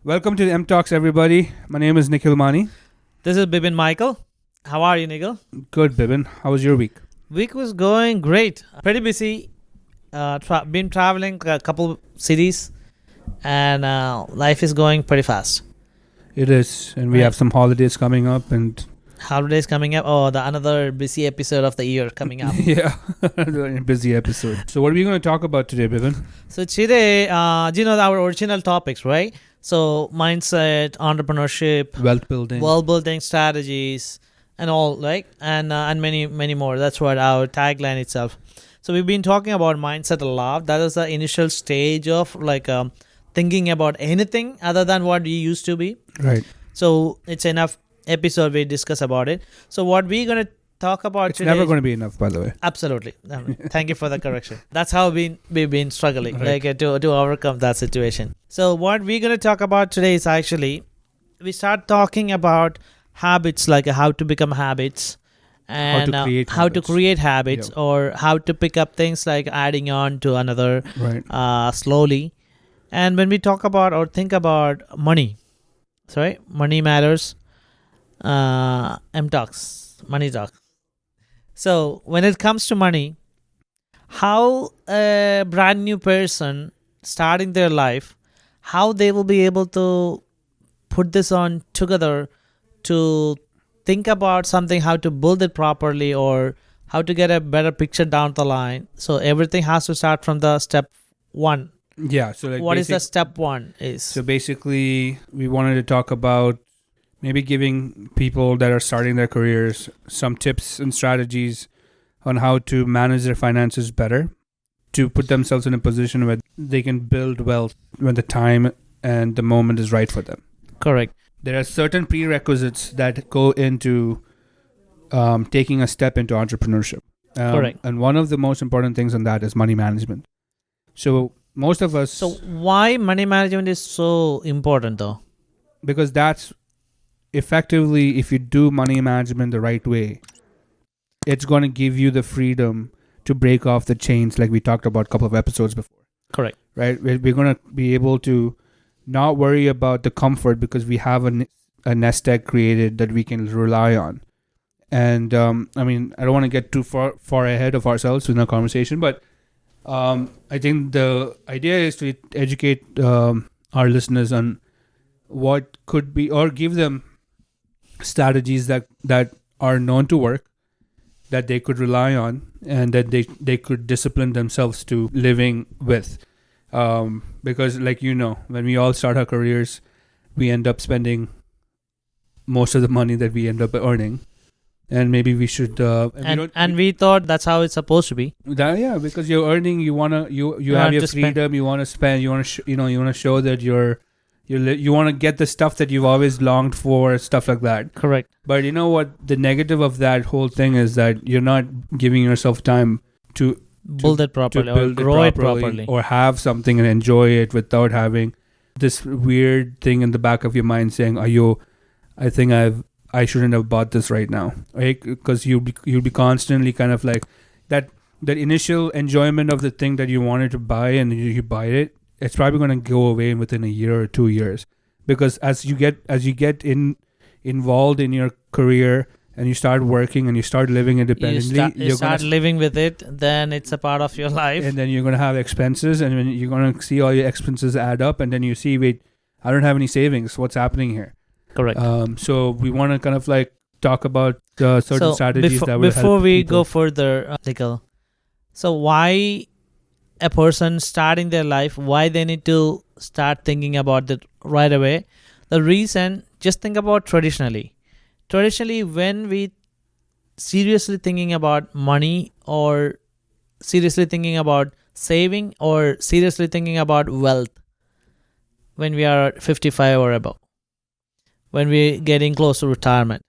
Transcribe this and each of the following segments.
Welcome to the M Talks, everybody. My name is Nikhil Mani. This is Bibin Michael. How are you, Nikhil? Good, Bibin. How was your week? Week was going great. Pretty busy. Been traveling a couple cities, and life is going pretty fast. It is, and we Right. have some holidays coming up, and Holidays coming up. Oh, another busy episode of the year coming up. yeah, a busy episode. So, what are we going to talk about today, Bibin? So today, our original topics, right? So mindset, entrepreneurship, Wealth building. world building strategies, and all, right? And many more. That's what our tagline itself. So we've been talking about mindset a lot. That is the initial stage of thinking about anything other than what you used to be. Right. So it's enough episode we discuss about it. So what we're gonna talk about It's today? never going to be enough, by the way. Absolutely. Thank you for the correction. That's how we've been struggling, Right. to overcome that situation. So what we're going to talk about today is actually, we start talking about habits, like how to become habits, and how to create habits, Yep. or how to pick up things like adding on to another Right. slowly. And when we talk about or think about money, sorry, money matters, M talks, money talk. So when it comes to money, how a brand new person starting their life, how they will be able to put this on together to think about something, how to build it properly, or how to get a better picture down the line. So everything has to start from the step one. Yeah. So, like, What is the step one is? So basically, we wanted to talk about maybe giving people that are starting their careers some tips and strategies on how to manage their finances better, to put themselves in a position where they can build wealth when the time and the moment is right for them. Correct. There are certain prerequisites that go into taking a step into entrepreneurship. Correct. And one of the most important things in that is money management. So most of us... So why money management is so important though? Because that's effectively, if you do money management the right way, it's going to give you the freedom to break off the chains, like we talked about a couple of episodes before. Correct. Right? We're going to be able to not worry about the comfort because we have a nest egg created that we can rely on. And I don't want to get too far ahead of ourselves in our conversation, but I think the idea is to educate our listeners on what could be, or give them strategies that are known to work, that they could rely on, and that they could discipline themselves to living with. Because, like, when we all start our careers, we end up spending most of the money that we end up earning, and maybe we should we thought that's how it's supposed to be. Because you're earning, you have your freedom, you want to spend, you want to you want to show that you want to get the stuff that you've always longed for, stuff like that. Correct. But you know what? The negative of that whole thing is that you're not giving yourself time to Build it properly, or grow it properly. or have something and enjoy it without having this weird thing in the back of your mind saying, I think I shouldn't have bought this right now. Right? Because you'll be constantly kind of like that initial enjoyment of the thing that you wanted to buy, and you buy it. It's probably going to go away within a year or 2 years, because as you get involved in your career and you start working and you start living independently, you start living with it, then it's a part of your life. And then you're going to have expenses, and when you're going to see all your expenses add up, and then you see, wait, I don't have any savings. What's happening here? Correct. So we want to kind of like talk about certain strategies that will help before we people. go further, Nikhil, so why a person starting their life, why they need to start thinking about it right away? The reason, just think about traditionally, when we seriously thinking about money, or seriously thinking about saving, or seriously thinking about wealth, when we are 55 or above, when we're getting close to retirement.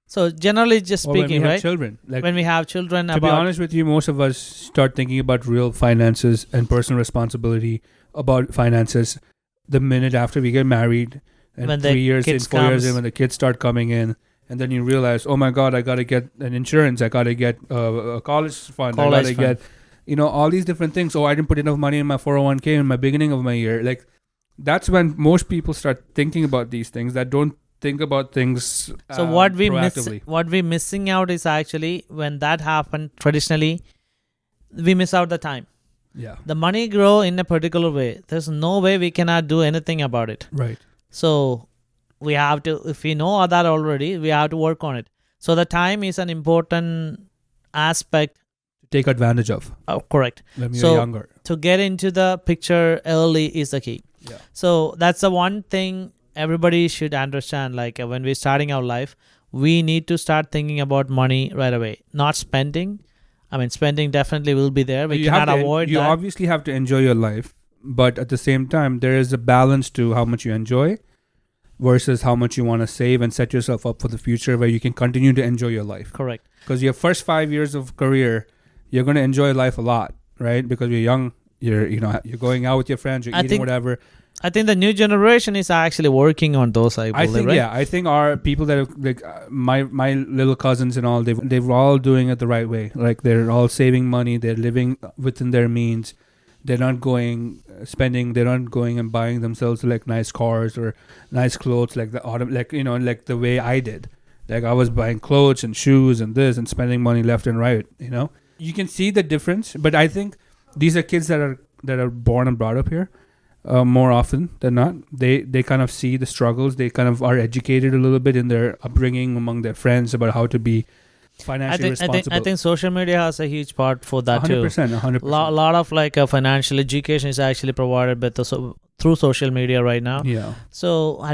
So generally just speaking, when we have right? children. Like, When we have children, to be honest with you, most of us start thinking about real finances and personal responsibility about finances the minute after we get married, and When 3 years in, kids 4 years in, comes. when the kids start coming in, and then you realize, oh my God, I got to get an insurance, I got to get a college fund, I got to get, all these different things. Oh, I didn't put enough money in my 401k in my beginning of my year. Like, That's when most people start thinking about these things that don't think about things So what we missing out is actually when that happened traditionally, we miss out the time. Yeah. The money grow in a particular way. There's no way we cannot do anything about it. Right. So we have to, if we know that already, we have to work on it. So the time is an important aspect. Take advantage of. Oh, correct. When you're So- younger. To get into the picture early is the key. Yeah. So that's the one thing everybody should understand. Like when we're starting our life, we need to start thinking about money right away. Not spending. I mean, spending definitely will be there. We cannot avoid You that. obviously have to enjoy your life, but at the same time, there is a balance to how much you enjoy versus how much you want to save and set yourself up for the future where you can continue to enjoy your life. Correct. Because your first 5 years of career, you're going to enjoy life a lot, right? Because you're young, you're going out with your friends, you're eating whatever. I think the new generation is actually working on those. I believe, right? I think our people that are like my little cousins and all, they're all doing it the right way. Like they're all saving money, they're living within their means. They're not going spending. They're not going and buying themselves like nice cars or nice clothes like like the way I did. Like I was buying clothes and shoes and this and spending money left and right. You can see the difference. But I think these are kids that are born and brought up here. More often than not, they kind of see the struggles. They kind of are educated a little bit in their upbringing among their friends about how to be financially responsible. I think social media has a huge part for that 100%, too. 100%. Lot of like financial education is actually provided by through social media right now. Yeah. So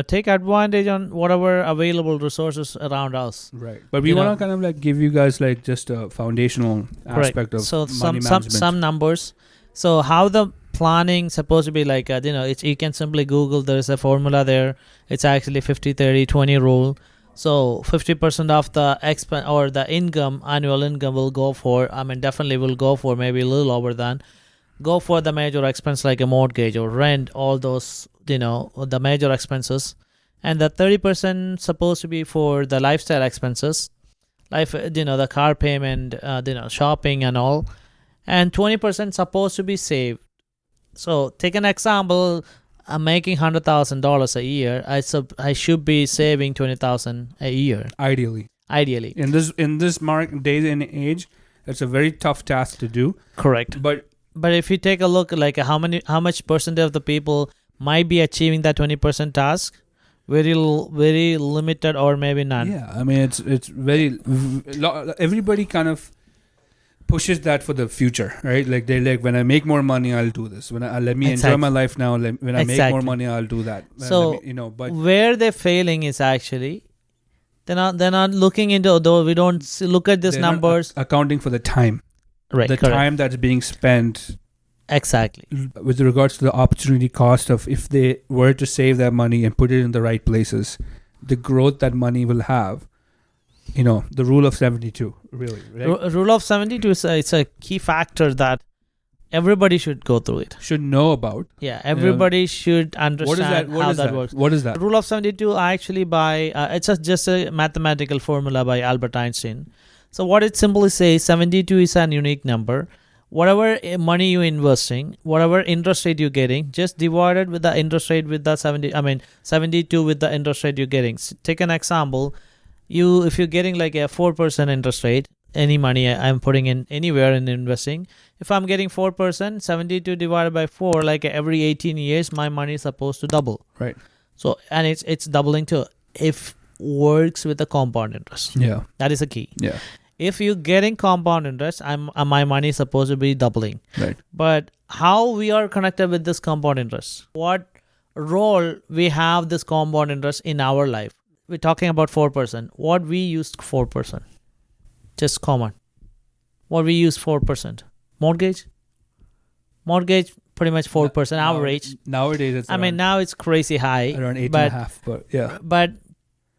take advantage on whatever available resources around us. Right. But we want to kind of like give you guys like just a foundational aspect of money management. Some numbers. So how the planning supposed to be like, you can simply Google, there's a formula there. It's actually 50-30-20 rule. So 50% of the expense or the income, annual income will go for, definitely will go for maybe a little over than, go for the major expense like a mortgage or rent, all those, the major expenses. And the 30% supposed to be for the lifestyle expenses, the car payment, shopping and all. And 20% supposed to be saved. So take an example. I'm making $100,000 a year. I should be saving $20,000 a year. Ideally. In this day and age, it's a very tough task to do. Correct. But if you take a look, like how much percentage of the people might be achieving that 20% task, very limited or maybe none. Yeah, it's very everybody kind of pushes that for the future, right? Like they're like, when I make more money, I'll do this. When let me enjoy my life now. When I make more money, I'll do that. So but where they're failing is actually they're not looking into, though we don't look at these numbers, accounting for the time, right? The time that's being spent. Exactly. With regards to the opportunity cost of if they were to save that money and put it in the right places, the growth that money will have. The rule of 72, really. Right? Rule of 72 it's a key factor that everybody should go through it. Should know about. Yeah, everybody should understand how that works. What is that? Rule of 72 actually by, it's just a mathematical formula by Albert Einstein. So what it simply says, 72 is an unique number. Whatever money you're investing, whatever interest rate you're getting, just divide it with the interest rate with the 72 with the interest rate you're getting. So take an example. If you're getting like a 4% interest rate, any money I'm putting in anywhere in investing, if I'm getting 4%, 72 divided by 4, like every 18 years, my money is supposed to double. Right. So, and it's doubling too. If works with the compound interest. Yeah. That is a key. Yeah. If you're getting compound interest, my money is supposed to be doubling. Right. But how we are connected with this compound interest? What role we have this compound interest in our life? We're talking about 4%. What we used 4%? Just common. What we use 4%? Mortgage, pretty much 4% average. Nowadays, it's now it's crazy high. Around 8.5%, but yeah. But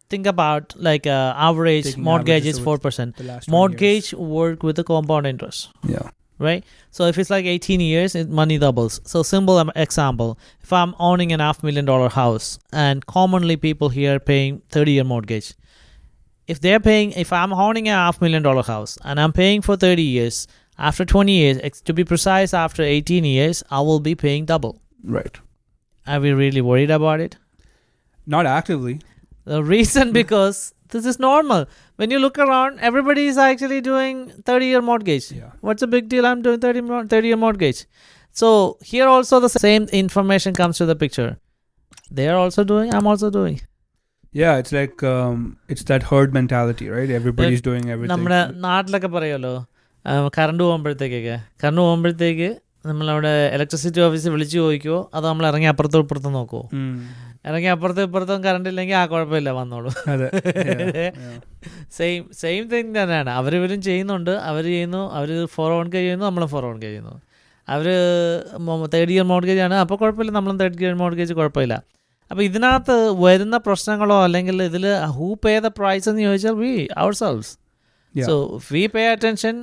think about like average Taking mortgage is averages 4%. Mortgage work with the compound interest. Yeah. Right? So if it's like 18 years, money doubles. So simple example, if I'm owning an $500,000 house and commonly people here paying 30-year mortgage, if I'm owning a $500,000 house and I'm paying for 30 years, after 20 years, to be precise, after 18 years, I will be paying double. Right. Are we really worried about it? Not actively. The reason because this is normal. When you look around, everybody is actually doing 30-year mortgage. Yeah. What's the big deal? I'm doing 30-year mortgage. So here also the same information comes to the picture. They are also doing, I'm also doing. Yeah, it's like it's that herd mentality, right? Everybody's doing everything. നമ്മുടെ നാട്ടിലൊക്കെ പറയുമല്ലോ current പോകുമ്പോഴത്തേക്ക് നമ്മളവിടെ electricity ഓഫീസിൽ വിളിച്ചു ചോദിക്കുമോ അതോ നമ്മൾ ഇറങ്ങി അപ്പുറത്തും ഇപ്പുറത്തും നോക്കുമോ? ഇറങ്ങി അപ്പുറത്തും ഇപ്പുറത്തും കറണ്ട് ഇല്ലെങ്കിൽ ആ കുഴപ്പമില്ല വന്നോളൂ. സെയിം തിങ് തന്നെയാണ്. അവരിവരും ചെയ്യുന്നുണ്ട്. അവർ 401k ചെയ്യുന്നു, നമ്മളും 401k ചെയ്യുന്നു. അവർ 3rd-year mortgage ആണ്, അപ്പോൾ കുഴപ്പമില്ല, നമ്മളും 3rd-year mortgage കുഴപ്പമില്ല. അപ്പോൾ ഇതിനകത്ത് വരുന്ന പ്രശ്നങ്ങളോ അല്ലെങ്കിൽ ഇതിൽ ഹൂ പേ ദ പ്രൈസ് എന്ന് ചോദിച്ചാൽ we ourselves. So we pay attention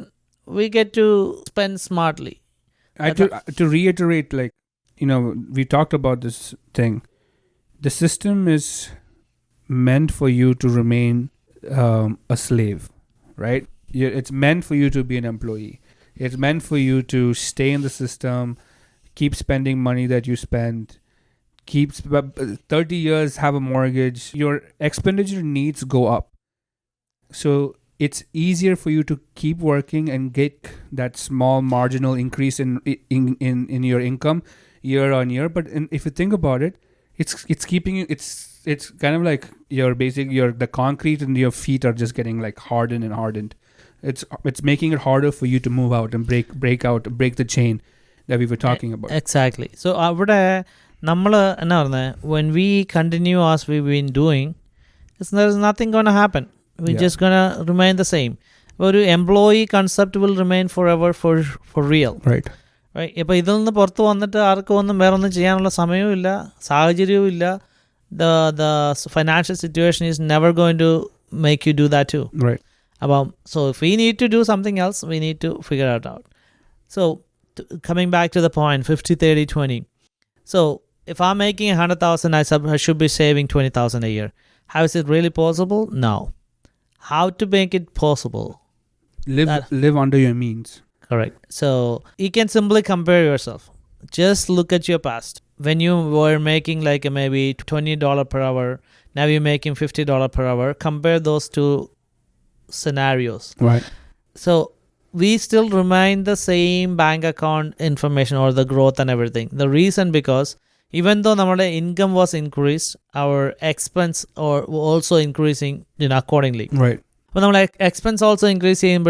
we get to spend smartly. To reiterate, like, we talked about this thing. The system is meant for you to remain a slave, right? It's meant for you to be an employee. It's meant for you to stay in the system, keep spending money that you spend, keep 30 years, have a mortgage. Your expenditure needs go up. So it's easier for you to keep working and get that small marginal increase in your income year on year. But if you think about it, it's keeping you. It's kind of like the concrete and your feet are just getting like hardened. It's making it harder for you to move out and break the chain that we were talking about. Exactly. So അവിടെ നമ്മൾ എന്നാ പറഞ്ഞത്, when we continue as we've been doing, there's nothing going to happen. We're just going to remain the same. ഒരു employee concept will remain forever for real. Right. ഇപ്പോൾ ഇതിൽ നിന്ന് പുറത്ത് വന്നിട്ട് ആർക്കും ഒന്നും വേറെ ഒന്നും ചെയ്യാനുള്ള സമയവും ഇല്ല, സാഹചര്യവും ഇല്ല. The financial situation is never going to make you do that too. Right. So if we need to do something else, we need to figure it out. So coming back to the point, 50-30-20. So if I'm making 100,000, I should be saving 20,000 a year. How is it really possible? No. How to make it possible? Live under your means. Correct. So you can simply compare yourself. Just look at your past. When you were making like maybe $20 per hour, now you're making $50 per hour. Compare those two scenarios. Right. So we still remain the same bank account information or the growth and everything. The reason because even though our income was increased, our expense or also increasing accordingly. Right. When our expense also increasing,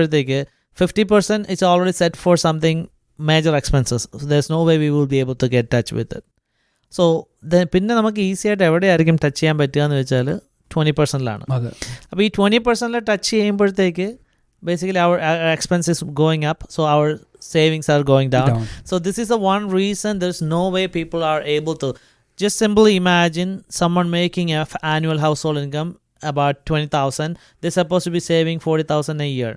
50% is already set for something major expenses. So there's no way we will be able to get touch with it. So then പിന്നെ നമുക്ക് easy ആയിട്ട് എവിടെയായിരിക്കും touch ചെയ്യാൻ പറ്റുക എന്ന് വെച്ചാൽ 20%ലാണ്. അപ്പോൾ ഈ 20% ടച്ച് ചെയ്യുമ്പോഴത്തേക്ക് basically our expense is going up, so our savings are going down. So this is the one reason there's no way people are able to just simply imagine someone making an annual household income about 20,000. They're supposed to be saving 40,000 a year.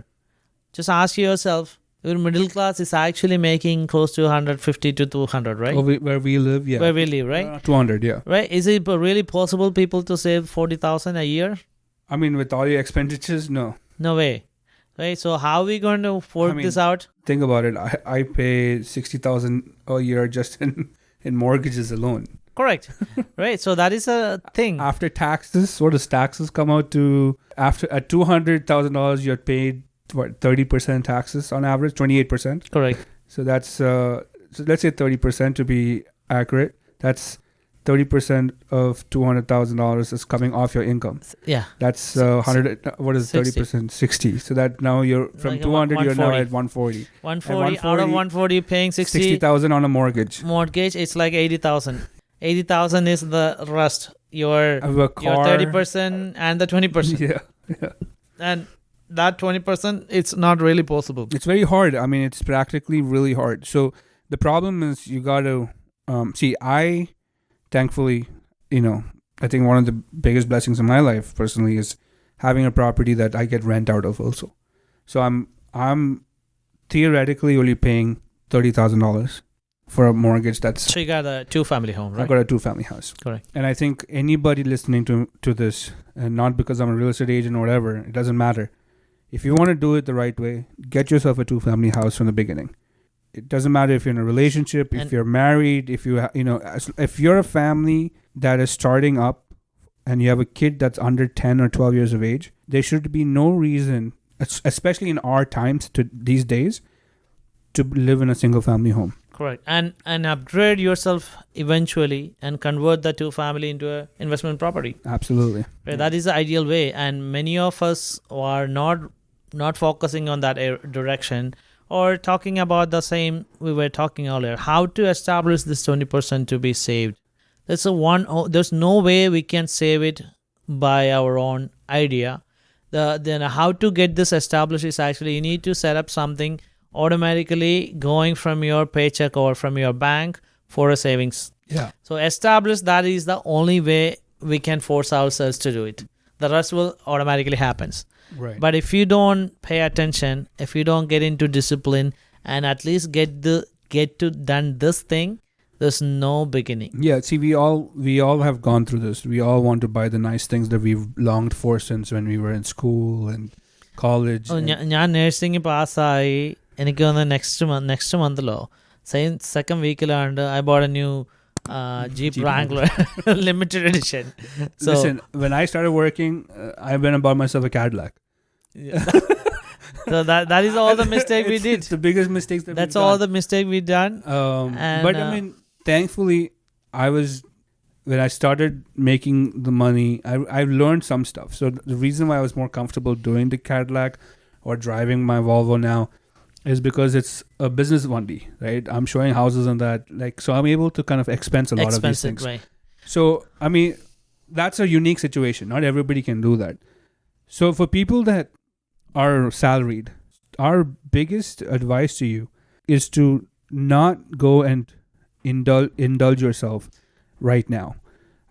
Just ask yourself, your middle class is actually making close to 150 to 200, right? Where we live, yeah. Where we live, right? 200, yeah. Right? Is it really possible people to save 40,000 a year? I mean, with all your expenditures, no. No way. Right? So how are we going to work this out? Think about it. I pay 60,000 a year just in mortgages alone. Correct. Right. So that is a thing. After taxes, what does taxes come out to? At $200,000, you're paid 30% taxes on average, 28%. Correct. So that's so let's say 30% to be accurate. That's 30% of $200,000 is coming off your income. Yeah. That's 100. What is 30%? 60. So that now you're from like 200. You're now at 140. 140 out of 140, you're paying 60,000 on a mortgage. Mortgage, it's like 80,000. 80,000 is the rest. Your 30% and the 20%. Yeah. And that 20%, it's not really possible. It's very hard. I mean, it's practically really hard. So the problem is you got to see. Thankfully, I think one of the biggest blessings in my life personally is having a property that I get rent out of also. So I'm theoretically only paying $30,000 for a mortgage. So you got a 2-family home, right? I got a 2-family house. Correct. And I think anybody listening to this, and not because I'm a real estate agent or whatever, it doesn't matter. If you want to do it the right way, get yourself a 2-family house from the beginning. It doesn't matter if you're in a relationship, if you're married, if you if you're a family that is starting up and you have a kid that's under 10 or 12 years of age, there should be no reason, especially in our times to these days, to live in a single family home. Correct. And upgrade yourself eventually and convert the two family into a investment property. Absolutely. Right? Yeah. That is the ideal way. And many of us are not focusing on that direction, or talking about the same we were talking earlier, how to establish this 20% to be saved. There's no way we can save it by our own idea. Then how to get this established is actually you need to set up something automatically going from your paycheck or from your bank for a savings. Yeah. So establish that is the only way we can force ourselves to do it. The rest will automatically happens. Right. But if you don't pay attention, if you don't get into discipline and at least get to done this thing, there's no beginning. Yeah, see, we all have gone through this. We all want to buy the nice things that we've longed for since when we were in school and college. ഞാൻ nursing പാസ്സായി എനിക്ക് തോന്നുന്നു next മന്തിലോ second വീക്കിലാണ്ട് I bought a new Jeep Wrangler limited edition. So, listen, when I started working, I went and bought myself a Cadillac. Yeah. So that is all the mistake we did. It's the biggest mistakes that's all the mistake we done. But I mean, thankfully, when I started making the money, I've learned some stuff. So the reason why I was more comfortable doing the Cadillac or driving my Volvo now is because it's a business Vandi, right? I'm showing houses and that, so I'm able to kind of expense a lot of these things. Right. So, I mean, that's a unique situation. Not everybody can do that. So for people that are salaried, our biggest advice to you is to not go and indulge yourself right now.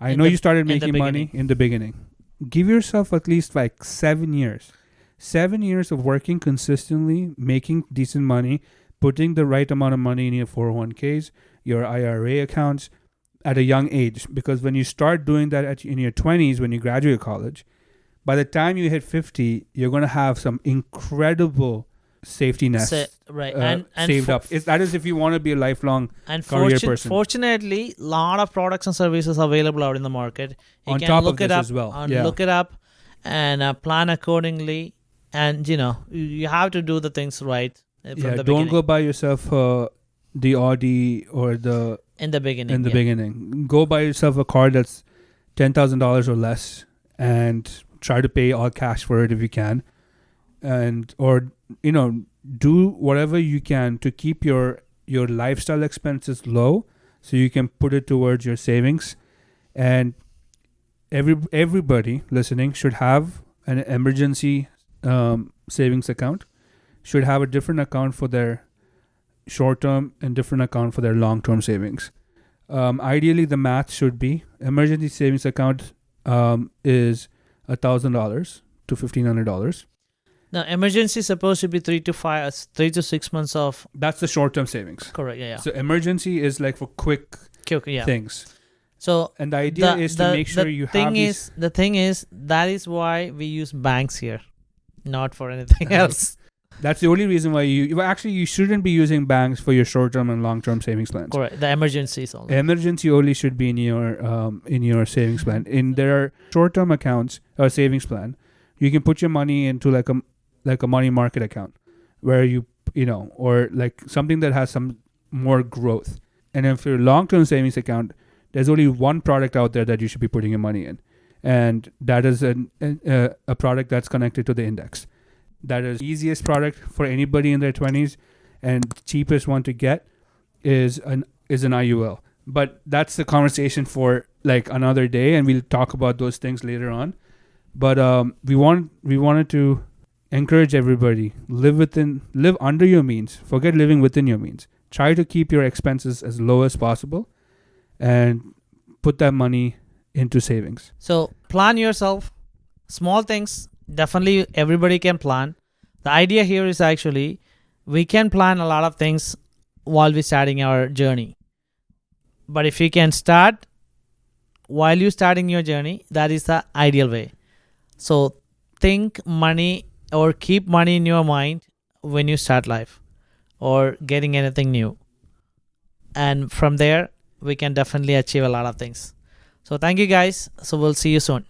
I know you started making money in the beginning. Give yourself at least 7 years. 7 years of working consistently, making decent money, putting the right amount of money in your 401ks, your IRA accounts at a young age. Because when you start doing that in your 20s, when you graduate college, by the time you hit 50, you're going to have some incredible safety nest and saved up. That is if you want to be a lifelong career person. Fortunately, a lot of products and services available out in the market. You on can top look of it this up, as well. Look it up and plan accordingly. And, you have to do the things right from the beginning. Don't go buy yourself the Audi or the... In the beginning. Beginning. Go buy yourself a car that's $10,000 or less and try to pay all cash for it if you can. Or do whatever you can to keep your lifestyle expenses low so you can put it towards your savings. And everybody listening should have an emergency savings account, should have a different account for their short-term and different account for their long-term savings. Ideally, the math should be emergency savings account is $1,000 to $1,500. Now, emergency is supposed to be 3 to 6 months of. That's the short-term savings. Correct. Yeah. So emergency is for quick things. So and the idea is to make sure you have these. The thing is that is why we use banks here, not for anything else. That's the only reason why you shouldn't be using banks for your short-term and long-term savings plans. Correct. The emergencies only. Emergency only should be in your savings plan. In their short-term accounts or savings plan, you can put your money into a money market account where or something that has some more growth. And if your long-term savings account, there's only one product out there that you should be putting your money in, and that is a product that's connected to the index. That is the easiest product for anybody in their 20s, and cheapest one to get is an IUL. But that's the conversation for another day, and we'll talk about those things later on. But we wanted to encourage everybody, live under your means. Forget living within your means. Try to keep your expenses as low as possible and put that money into savings. So plan yourself. Small things, definitely everybody can plan. The idea here is actually we can plan a lot of things while we're starting our journey. But if you can start while you're starting your journey, that is the ideal way. So think money or keep money in your mind when you start life. or getting anything new. And from there, we can definitely achieve a lot of things. So thank you guys. So we'll see you soon.